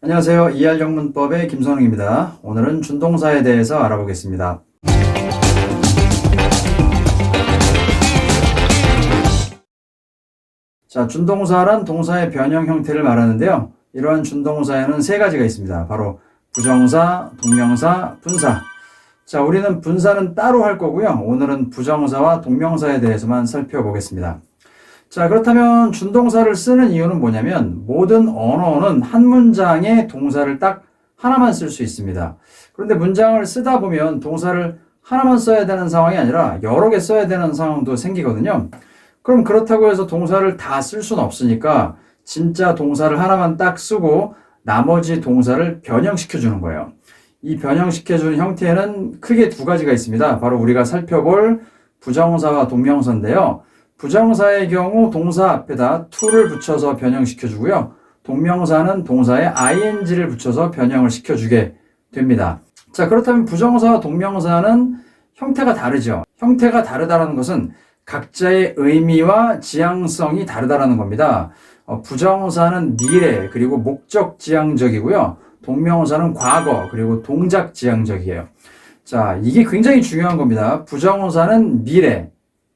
안녕하세요. 이해영문법의 김선웅입니다. 오늘은 준동사에 대해서 알아보겠습니다. 자, 준동사란 동사의 변형 형태를 말하는데요. 이러한 준동사에는 세 가지가 있습니다. 바로 부정사, 동명사, 분사. 자, 우리는 분사는 따로 할 거고요. 오늘은 부정사와 동명사에 대해서만 살펴보겠습니다. 자, 그렇다면 준동사를 쓰는 이유는 뭐냐면 모든 언어는 한 문장에 동사를 딱 하나만 쓸 수 있습니다. 그런데 문장을 쓰다 보면 동사를 하나만 써야 되는 상황이 아니라 여러 개 써야 되는 상황도 생기거든요. 그럼 그렇다고 해서 동사를 다 쓸 수는 없으니까 진짜 동사를 하나만 딱 쓰고 나머지 동사를 변형시켜 주는 거예요. 이 변형시켜 주는 형태는 크게 두 가지가 있습니다. 바로 우리가 살펴볼 부정사와 동명사인데요. 부정사의 경우 동사 앞에다 to를 붙여서 변형시켜 주고요. 동명사는 동사에 ing를 붙여서 변형을 시켜주게 됩니다. 자, 그렇다면 부정사와 동명사는 형태가 다르죠. 형태가 다르다는 것은 각자의 의미와 지향성이 다르다는 겁니다. 부정사는 미래 그리고 목적 지향적이고요. 동명사는 과거 그리고 동작 지향적이에요. 자, 이게 굉장히 중요한 겁니다. 부정사는 미래,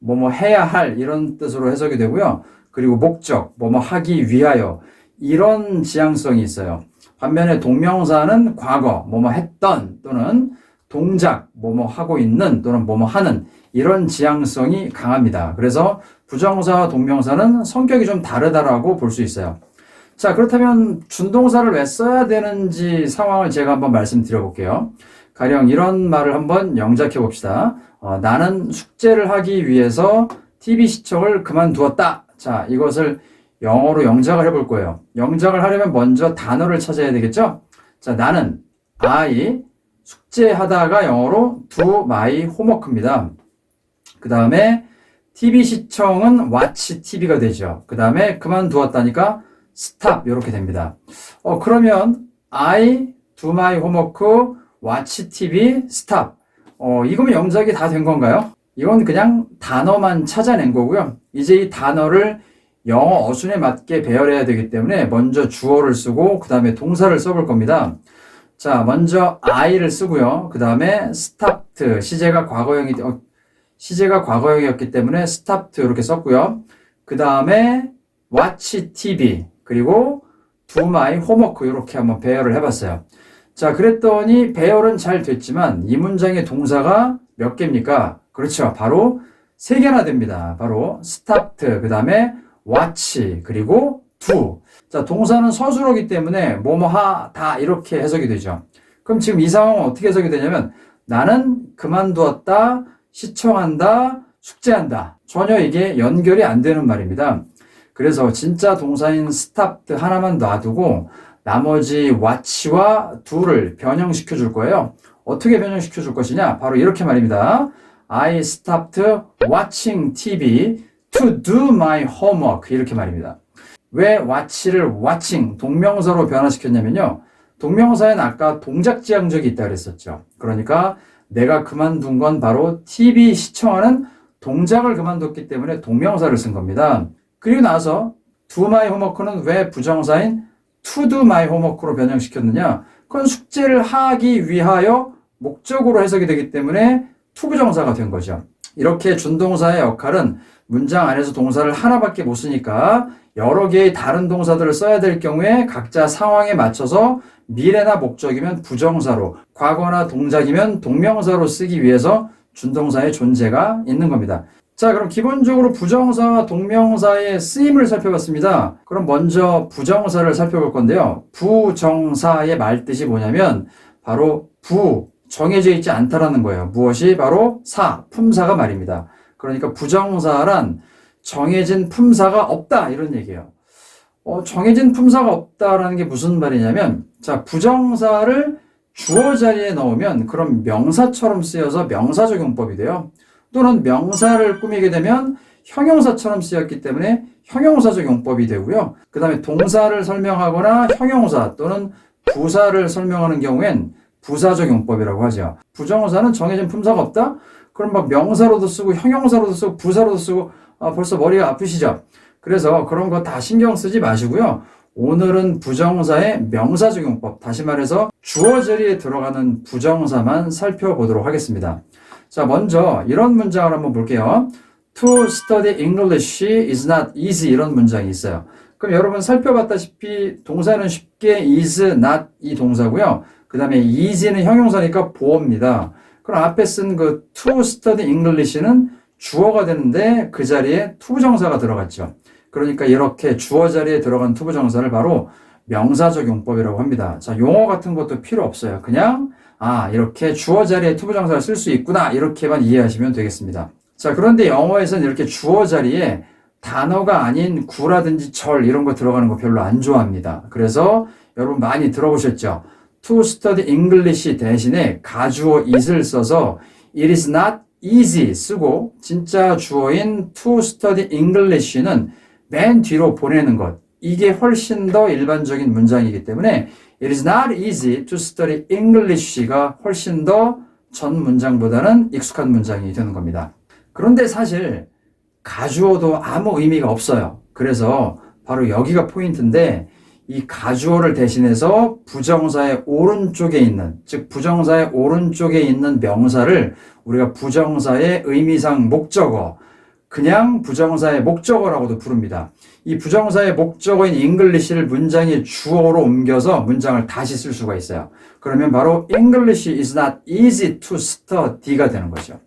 뭐뭐 해야 할 이런 뜻으로 해석이 되고요. 그리고 목적, 뭐뭐 하기 위하여 이런 지향성이 있어요. 반면에 동명사는 과거, 뭐뭐 했던 또는 동작, 뭐뭐 하고 있는 또는 뭐뭐 하는 이런 지향성이 강합니다. 그래서 부정사와 동명사는 성격이 좀 다르다라고 볼 수 있어요. 자, 그렇다면 준동사를 왜 써야 되는지 상황을 제가 한번 말씀드려 볼게요. 가령 이런 말을 한번 영작해 봅시다. 나는 숙제를 하기 위해서 TV 시청을 그만두었다. 자, 이것을 영어로 영작을 해볼 거예요. 영작을 하려면 먼저 단어를 찾아야 되겠죠? 자, 나는 I 숙제하다가 영어로 do my homework입니다. 그 다음에 TV 시청은 watch TV가 되죠. 그 다음에 그만두었다니까 stop 이렇게 됩니다. 그러면 I do my homework, watch TV, stop. 이거면 영작이 다 된 건가요? 이건 그냥 단어만 찾아낸 거고요. 이제 이 단어를 영어 어순에 맞게 배열해야 되기 때문에 먼저 주어를 쓰고 그 다음에 동사를 써볼 겁니다. 자, 먼저 I를 쓰고요. 그 다음에 stopped, 시제가 과거형이었기 때문에 stopped 이렇게 썼고요. 그 다음에 watch TV 그리고 do my homework 이렇게 한번 배열을 해봤어요. 자, 그랬더니 배열은 잘 됐지만 이 문장의 동사가 몇 개입니까? 그렇죠. 바로 3개나 됩니다. 바로 stopped, 그 다음에 watch, 그리고 do. 자, 동사는 서술어기 때문에 뭐뭐하다 이렇게 해석이 되죠. 그럼 지금 이 상황은 어떻게 해석이 되냐면 나는 그만두었다, 시청한다, 숙제한다. 전혀 이게 연결이 안 되는 말입니다. 그래서 진짜 동사인 stopped 하나만 놔두고 나머지 watch와 do를 변형시켜 줄 거예요. 어떻게 변형시켜 줄 것이냐? 바로 이렇게 말입니다. I stopped watching TV to do my homework. 이렇게 말입니다. 왜 watch를 watching, 동명사로 변화시켰냐면요. 동명사에는 아까 동작지향적이 있다 그랬었죠. 그러니까 내가 그만둔 건 바로 TV 시청하는 동작을 그만뒀기 때문에 동명사를 쓴 겁니다. 그리고 나서 do my homework는 왜 부정사인 to do my homework로 변형시켰느냐? 그건 숙제를 하기 위하여 목적으로 해석이 되기 때문에 to 부정사가 된 거죠. 이렇게 준동사의 역할은 문장 안에서 동사를 하나밖에 못 쓰니까 여러 개의 다른 동사들을 써야 될 경우에 각자 상황에 맞춰서 미래나 목적이면 부정사로, 과거나 동작이면 동명사로 쓰기 위해서 준동사의 존재가 있는 겁니다. 자, 그럼 기본적으로 부정사와 동명사의 쓰임을 살펴봤습니다. 그럼 먼저 부정사를 살펴볼 건데요. 부정사의 말뜻이 뭐냐면 바로 정해져 있지 않다라는 거예요. 무엇이? 바로 품사가 말입니다. 그러니까 부정사란 정해진 품사가 없다 이런 얘기예요. 정해진 품사가 없다라는 게 무슨 말이냐면 자, 부정사를 주어 자리에 넣으면 그럼 명사처럼 쓰여서 명사적 용법이 돼요. 또는 명사를 꾸미게 되면 형용사처럼 쓰였기 때문에 형용사적 용법이 되고요. 그 다음에 동사를 설명하거나 형용사 또는 부사를 설명하는 경우엔 부사적 용법이라고 하죠. 부정사는 정해진 품사가 없다? 그럼 막 명사로도 쓰고 형용사로도 쓰고 부사로도 쓰고 벌써 머리가 아프시죠? 그래서 그런 거 다 신경 쓰지 마시고요. 오늘은 부정사의 명사적용법, 다시 말해서 주어 자리에 들어가는 부정사만 살펴보도록 하겠습니다. 자, 먼저 이런 문장을 한번 볼게요. To study English is not easy, 이런 문장이 있어요. 그럼 여러분 살펴봤다시피 동사는 쉽게 is not 이 동사고요. 그 다음에 is는 형용사니까 보어입니다. 그럼 앞에 쓴 그 to study English는 주어가 되는데 그 자리에 투부정사가 들어갔죠. 그러니까 이렇게 주어 자리에 들어간 투부정사를 바로 명사적용법이라고 합니다. 자, 용어 같은 것도 필요 없어요. 그냥 이렇게 주어 자리에 투부정사를 쓸 수 있구나, 이렇게만 이해하시면 되겠습니다. 자, 그런데 영어에서는 이렇게 주어 자리에 단어가 아닌 구라든지 절 이런 거 들어가는 거 별로 안 좋아합니다. 그래서 여러분 많이 들어보셨죠? To study English 대신에 가주어 is를 써서 it is not easy 쓰고 진짜 주어인 to study English는 맨 뒤로 보내는 것. 이게 훨씬 더 일반적인 문장이기 때문에 it is not easy to study English가 훨씬 더 전 문장보다는 익숙한 문장이 되는 겁니다. 그런데 사실 가주어도 아무 의미가 없어요. 그래서 바로 여기가 포인트인데 이 가주어를 대신해서 부정사의 오른쪽에 있는, 즉 부정사의 오른쪽에 있는 명사를 우리가 부정사의 의미상 목적어, 그냥 부정사의 목적어라고도 부릅니다. 이 부정사의 목적어인 English를 문장의 주어로 옮겨서 문장을 다시 쓸 수가 있어요. 그러면 바로 English is not easy to study가 되는 거죠.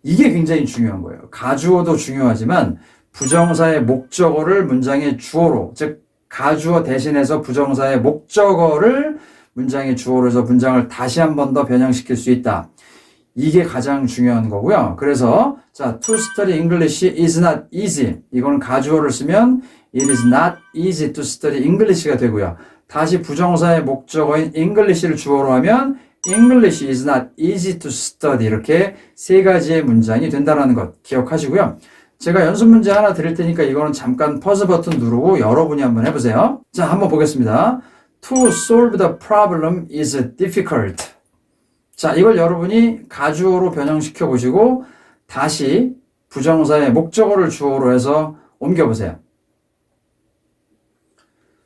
이게 굉장히 중요한 거예요. 가주어도 중요하지만 부정사의 목적어를 문장의 주어로, 즉 가주어 대신해서 부정사의 목적어를 문장의 주어로 해서 문장을 다시 한 번 더 변형시킬 수 있다. 이게 가장 중요한 거고요. 그래서 자, to study English is not easy. 이거는 가주어를 쓰면 it is not easy to study English가 되고요. 다시 부정사의 목적어인 English를 주어로 하면 English is not easy to study. 이렇게 세 가지의 문장이 된다는 것 기억하시고요. 제가 연습 문제 하나 드릴 테니까 이거는 잠깐 퍼즈 버튼 누르고 여러분이 한번 해보세요. 자, 한번 보겠습니다. To solve the problem is difficult. 자, 이걸 여러분이 가주어로 변형시켜 보시고 다시 부정사의 목적어를 주어로 해서 옮겨보세요.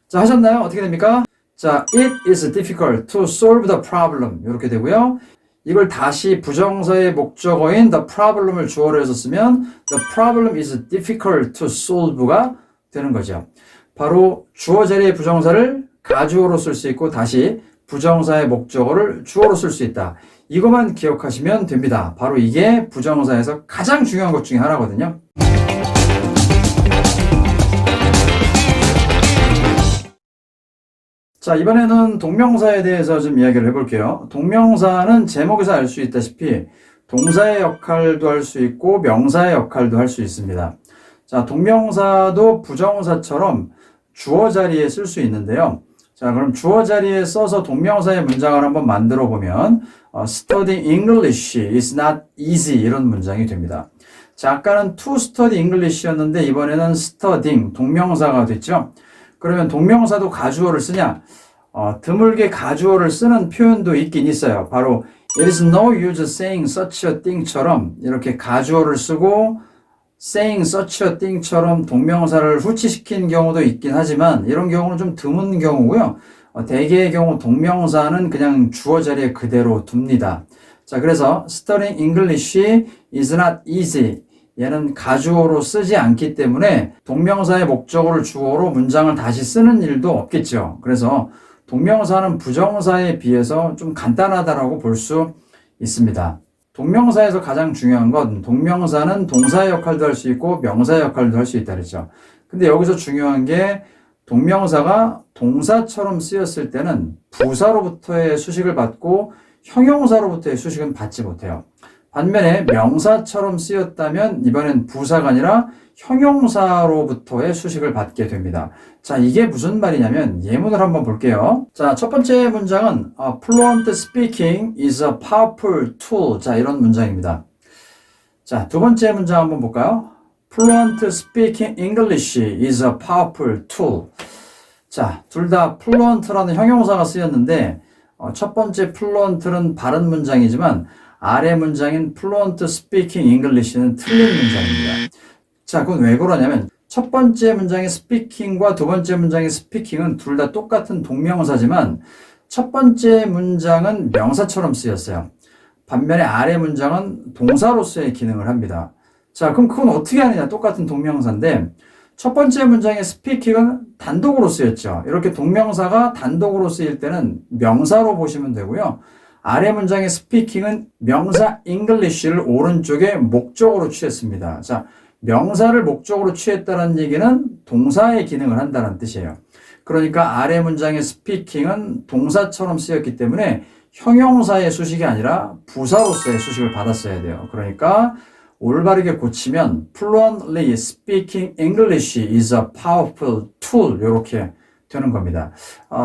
자, 하셨나요? 어떻게 됩니까? 자, it is difficult to solve the problem. 이렇게 되고요. 이걸 다시 부정사의 목적어인 the problem을 주어로 해서 쓰면 the problem is difficult to solve가 되는 거죠. 바로 주어 자리의 부정사를 가주어로 쓸 수 있고 다시 부정사의 목적어를 주어로 쓸 수 있다. 이것만 기억하시면 됩니다. 바로 이게 부정사에서 가장 중요한 것 중에 하나거든요. 자, 이번에는 동명사에 대해서 좀 이야기를 해볼게요. 동명사는 제목에서 알 수 있다시피 동사의 역할도 할 수 있고 명사의 역할도 할 수 있습니다. 자, 동명사도 부정사처럼 주어 자리에 쓸 수 있는데요. 자, 그럼 주어 자리에 써서 동명사의 문장을 한번 만들어 보면 Studying English is not easy, 이런 문장이 됩니다. 자, 아까는 to study English였는데 이번에는 studying, 동명사가 됐죠. 그러면 동명사도 가주어를 쓰냐? 드물게 가주어를 쓰는 표현도 있긴 있어요. 바로 It is no use saying such a thing처럼 이렇게 가주어를 쓰고 saying such a thing처럼 동명사를 후치시킨 경우도 있긴 하지만 이런 경우는 좀 드문 경우고요. 대개의 경우 동명사는 그냥 주어 자리에 그대로 둡니다. 자, 그래서 studying English is not easy. 얘는 가주어로 쓰지 않기 때문에 동명사의 목적어를 주어로 문장을 다시 쓰는 일도 없겠죠. 그래서 동명사는 부정사에 비해서 좀 간단하다라고 볼 수 있습니다. 동명사에서 가장 중요한 건 동명사는 동사의 역할도 할 수 있고 명사의 역할도 할 수 있다 그랬죠. 근데 여기서 중요한 게 동명사가 동사처럼 쓰였을 때는 부사로부터의 수식을 받고 형용사로부터의 수식은 받지 못해요. 반면에 명사처럼 쓰였다면 이번엔 부사가 아니라 형용사로부터의 수식을 받게 됩니다. 자, 이게 무슨 말이냐면 예문을 한번 볼게요. 자, 첫 번째 문장은 Fluent speaking is a powerful tool. 자, 이런 문장입니다. 자, 두 번째 문장 한번 볼까요? Fluent speaking English is a powerful tool. 자, 둘 다 fluent라는 형용사가 쓰였는데 첫 번째 fluent는 바른 문장이지만 아래 문장인 fluent speaking English는 틀린 문장입니다. 자, 그건 왜 그러냐면 첫 번째 문장의 스피킹과 두 번째 문장의 스피킹은 둘 다 똑같은 동명사지만 첫 번째 문장은 명사처럼 쓰였어요. 반면에 아래 문장은 동사로서의 기능을 합니다. 자, 그럼 그건 어떻게 하느냐? 똑같은 동명사인데 첫 번째 문장의 스피킹은 단독으로 쓰였죠. 이렇게 동명사가 단독으로 쓰일 때는 명사로 보시면 되고요. 아래 문장의 스피킹은 명사 English를 오른쪽에 목적으로 취했습니다. 자, 명사를 목적으로 취했다는 얘기는 동사의 기능을 한다는 뜻이에요. 그러니까 아래 문장의 스피킹은 동사처럼 쓰였기 때문에 형용사의 수식이 아니라 부사로서의 수식을 받았어야 돼요. 그러니까 올바르게 고치면 fluently speaking English is a powerful tool 이렇게 되는 겁니다.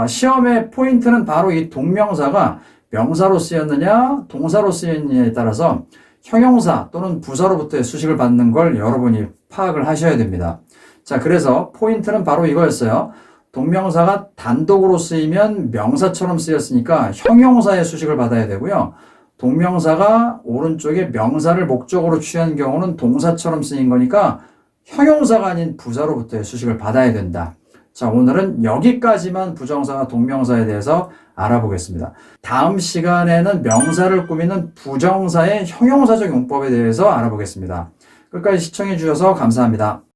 시험의 포인트는 바로 이 동명사가 명사로 쓰였느냐 동사로 쓰였느냐에 따라서 형용사 또는 부사로부터의 수식을 받는 걸 여러분이 파악을 하셔야 됩니다. 자, 그래서 포인트는 바로 이거였어요. 동명사가 단독으로 쓰이면 명사처럼 쓰였으니까 형용사의 수식을 받아야 되고요. 동명사가 오른쪽에 명사를 목적으로 취한 경우는 동사처럼 쓰인 거니까 형용사가 아닌 부사로부터의 수식을 받아야 된다. 자, 오늘은 여기까지만 부정사와 동명사에 대해서 알아보겠습니다. 다음 시간에는 명사를 꾸미는 부정사의 형용사적 용법에 대해서 알아보겠습니다. 끝까지 시청해 주셔서 감사합니다.